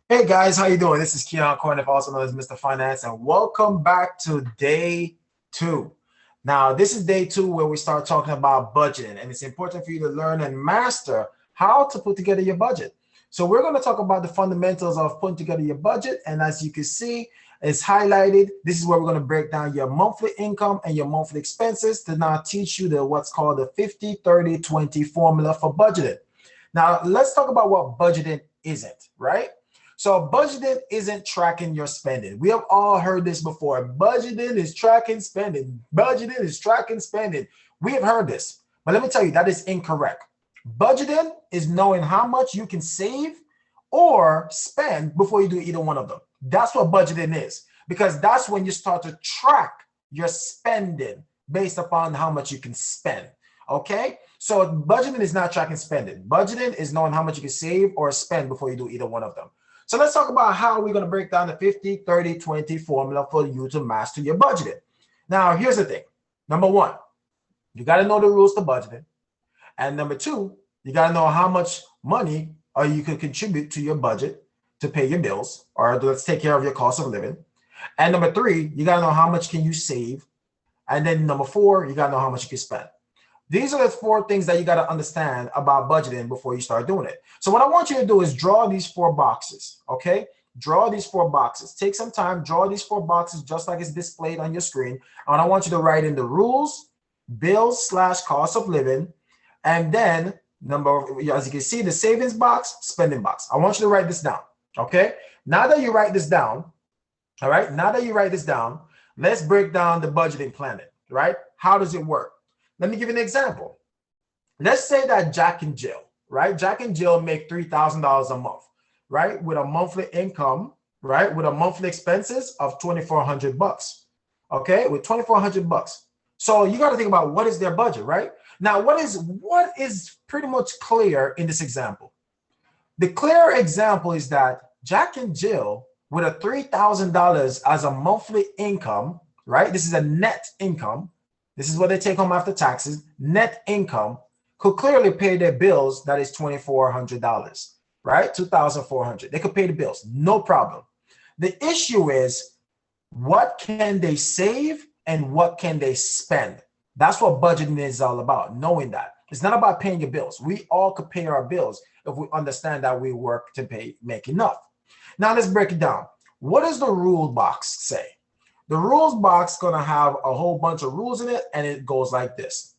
Hey guys, how you doing? This is Keyon Corniffe, also known as Mr. Finance, and welcome back to day two. Now, this is day two where we start talking about budgeting, and it's important for you to learn and master how to put together your budget. So we're going to talk about the fundamentals of putting together your budget, and as you can see, it's highlighted. This is where we're going to break down your monthly income and your monthly expenses to now teach you what's called the 50-30-20 formula for budgeting. Now, let's talk about what budgeting isn't, right? So budgeting isn't tracking your spending. We have all heard this before. Budgeting is tracking spending. Budgeting is tracking spending. We have heard this, but let me tell you, that is incorrect. Budgeting is knowing how much you can save or spend before you do either one of them. That's what budgeting is, because that's when you start to track your spending based upon how much you can spend. Okay, so budgeting is not tracking spending. Budgeting is knowing how much you can save or spend before you do either one of them. So let's talk about how we're going to break down the 50-30-20 formula for you to master your budgeting. Now, here's the thing. Number one, you got to know the rules to budgeting. And number two, you got to know how much money you can contribute to your budget to pay your bills, or let's take care of your cost of living. And number three, you got to know how much can you save. And then number four, you got to know how much you can spend. These are the four things that you got to understand about budgeting before you start doing it. So what I want you to do is draw these four boxes, okay? Draw these four boxes. Take some time, draw these four boxes just like it's displayed on your screen. And I want you to write in the rules, bills / cost of living, and then as you can see, the savings box, spending box. I want you to write this down, okay? Now that you write this down, all right? Now that you write this down, let's break down the budgeting planet, right? How does it work? Let me give you an example. Let's say that Jack and Jill, right? Jack and Jill make $3,000 a month, right? With a monthly income, right? With a monthly expenses of $2,400, okay? With $2,400. So you got to think about what is their budget, right? Now, what is pretty much clear in this example? The clear example is that Jack and Jill with a $3,000 as a monthly income, right? This is a net income. This is what they take home after taxes. Net income could clearly pay their bills. That is $2,400, right? $2,400. They could pay the bills, no problem. The issue is, what can they save and what can they spend? That's what budgeting is all about, knowing that. It's not about paying your bills. We all could pay our bills if we understand that we work to make enough. Now let's break it down. What does the rule box say? The rules box is going to have a whole bunch of rules in it, and it goes like this.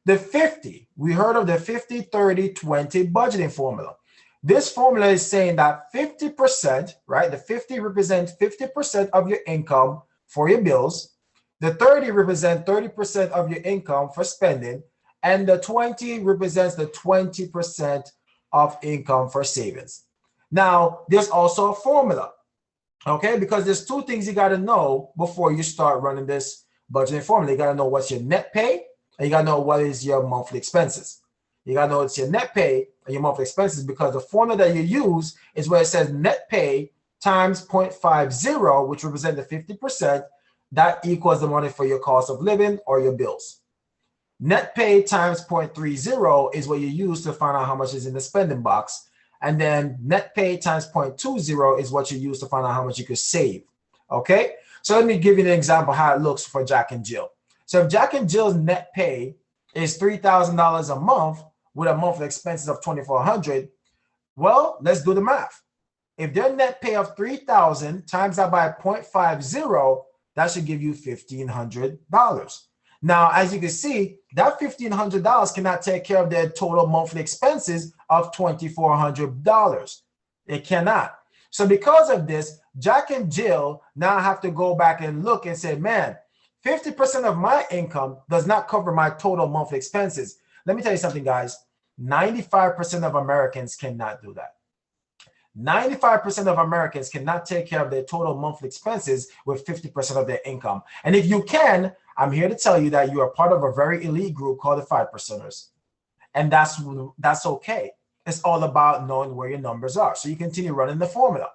The 50, we heard of the 50-30-20 budgeting formula. This formula is saying that 50%, right? The 50 represents 50% of your income for your bills. The 30 represents 30% of your income for spending. And the 20 represents the 20% of income for savings. Now, there's also a formula. Okay, because there's two things you got to know before you start running this budgeting formula. You got to know what's your net pay, and you got to know what is your monthly expenses. You got to know it's your net pay and your monthly expenses, because the formula that you use is where it says net pay times 0.50, which represents the 50%. That equals the money for your cost of living or your bills. Net pay times 0.30 is what you use to find out how much is in the spending box. And then net pay times 0.20 is what you use to find out how much you could save. Okay, so let me give you an example how it looks for Jack and Jill. So if Jack and Jill's net pay is $3,000 a month with a monthly expenses of $2,400, well, let's do the math. If their net pay of $3,000 times that by 0.50, that should give you $1,500. Now, as you can see, that $1,500 cannot take care of their total monthly expenses of $2,400. It cannot. So because of this, Jack and Jill now have to go back and look and say, man, 50% of my income does not cover my total monthly expenses. Let me tell you something, guys. 95% of Americans cannot do that. 95% of Americans cannot take care of their total monthly expenses with 50% of their income. And if you can, I'm here to tell you that you are part of a very elite group called the 5%ers. And that's okay. It's all about knowing where your numbers are. So you continue running the formula.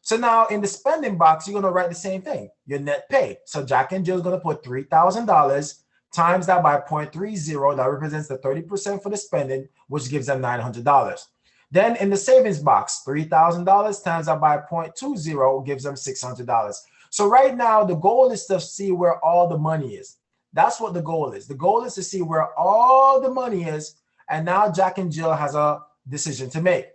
So now in the spending box, you're going to write the same thing, your net pay. So Jack and Jill is going to put $3,000 times that by 0.30. That represents the 30% for the spending, which gives them $900. Then in the savings box, $3,000 times that by 0.20 gives them $600. So right now, the goal is to see where all the money is. That's what the goal is. The goal is to see where all the money is. And now Jack and Jill has a decision to make.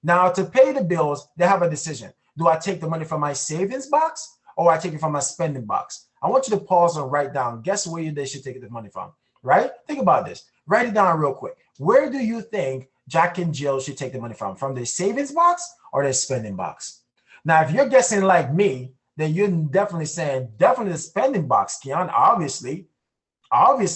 Now, to pay the bills, they have a decision. Do I take the money from my savings box or I take it from my spending box? I want you to pause and write down. Guess where they should take the money from, right? Think about this. Write it down real quick. Where do you think Jack and Jill should take the money from? From their savings box or their spending box? Now, if you're guessing like me, then you're definitely saying, definitely the spending box, Keyon. Obviously,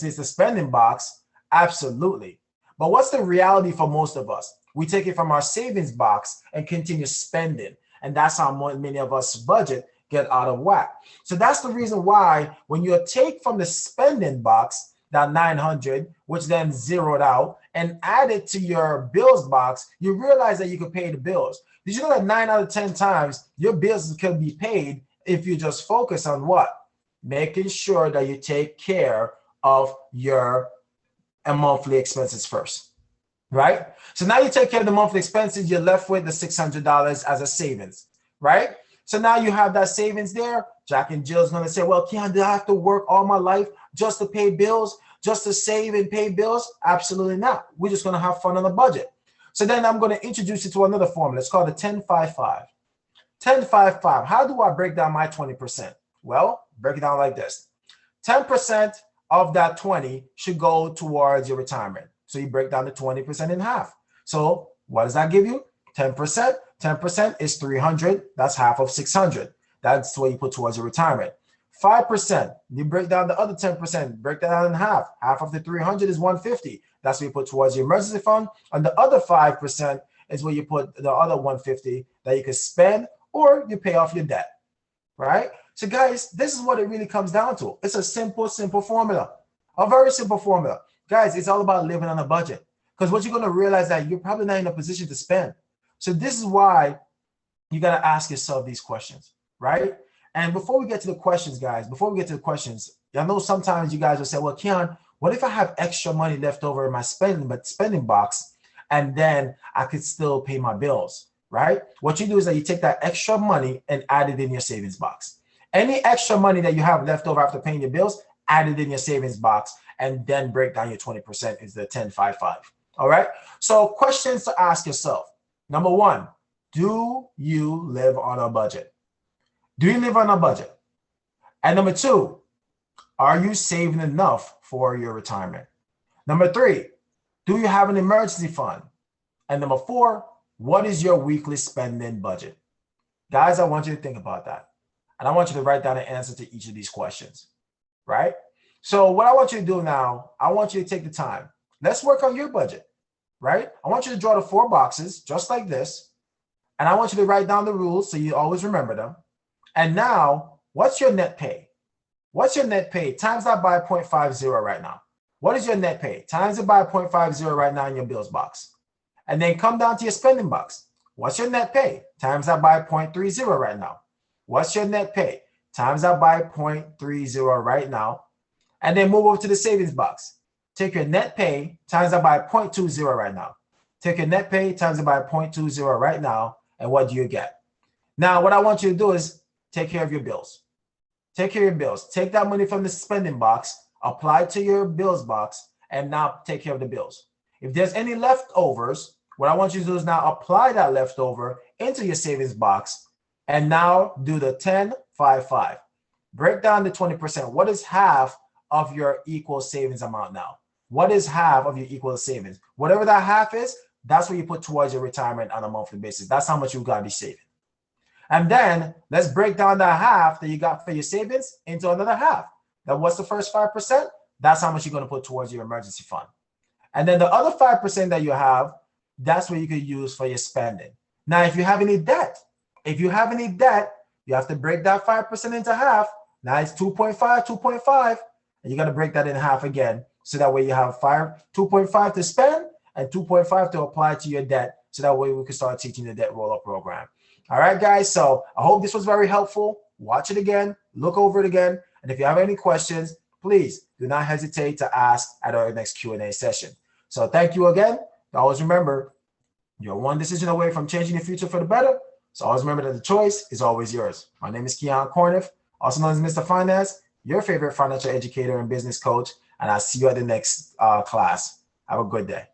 it's the spending box. Absolutely. But what's the reality for most of us? We take it from our savings box and continue spending. And that's how many of us budget get out of whack. So that's the reason why when you take from the spending box, that 900, which then zeroed out, and add it to your bills box, you realize that you can pay the bills. Did you know that 9 out of 10 times your bills can be paid if you just focus on what? Making sure that you take care of your monthly expenses first, right? So now you take care of the monthly expenses, you're left with the $600 as a savings, right? So now you have that savings there. Jack and Jill's going to say, well, Keyon, do I have to work all my life just to pay bills, just to save and pay bills? Absolutely not. We're just going to have fun on the budget. So then I'm going to introduce you to another formula. It's called the 10-5-5. 10-5-5. How do I break down my 20%? Well, break it down like this. 10% of that 20 should go towards your retirement. So you break down the 20% in half. So what does that give you? 10%. 10% is 300. That's half of 600. That's what you put towards your retirement. 5%, you break down the other 10%, break that down in half. Half of the 300 is 150. That's what you put towards your emergency fund. And the other 5% is where you put the other 150 that you can spend or you pay off your debt, right? So guys, this is what it really comes down to. It's a simple formula, a very simple formula. Guys, it's all about living on a budget, because what you're going to realize that you're probably not in a position to spend. So this is why you got to ask yourself these questions, right? And before we get to the questions, guys, I know sometimes you guys will say, well, Keyon, what if I have extra money left over in my spending box and then I could still pay my bills, right? What you do is that you take that extra money and add it in your savings box. Any extra money that you have left over after paying your bills, add it in your savings box and then break down your 20% is the 10-5-5. All right. So questions to ask yourself. Number one, do you live on a budget? Do you live on a budget? And number two, are you saving enough for your retirement? Number three, do you have an emergency fund? And number four, what is your weekly spending budget? Guys, I want you to think about that. And I want you to write down an answer to each of these questions, right? So what I want you to do now, I want you to take the time. Let's work on your budget, right? I want you to draw the 4 boxes just like this. And I want you to write down the rules so you always remember them. And now, what's your net pay? What's your net pay? Times that by 0.50 right now. What is your net pay? Times it by 0.50 right now in your bills box. And then come down to your spending box. What's your net pay? Times that by 0.30 right now. What's your net pay? Times that by 0.30 right now. And then move over to the savings box. Take your net pay, times that by 0.20 right now. Take your net pay, times it by 0.20 right now. And what do you get? Now, what I want you to do is take care of your bills. Take care of your bills. Take that money from the spending box, apply it to your bills box, and now take care of the bills. If there's any leftovers, what I want you to do is now apply that leftover into your savings box and now do the 10-5-5. Break down the 20%. What is half of your equal savings amount now? What is half of your equal savings? Whatever that half is, that's what you put towards your retirement on a monthly basis. That's how much you got to be saving. And then let's break down that half that you got for your savings into another half. Now, what's the first 5%? That's how much you're going to put towards your emergency fund. And then the other 5% that you have, that's what you could use for your spending. Now, if you have any debt, you have to break that 5% into half. Now it's 2.5, and you got to break that in half again. So that way you have 2.5 to spend and 2.5 to apply to your debt. So that way we can start teaching the debt roll-up program. All right, guys. So I hope this was very helpful. Watch it again, look over it again. And if you have any questions, please do not hesitate to ask at our next Q&A session. So thank you again. Always remember, You're one decision away from changing the future for the better. So always remember that the choice is always yours. My name is Keyon Corniffe, also known as Mr. Finance, your favorite financial educator and business coach. And I'll see you at the next class. Have a good day.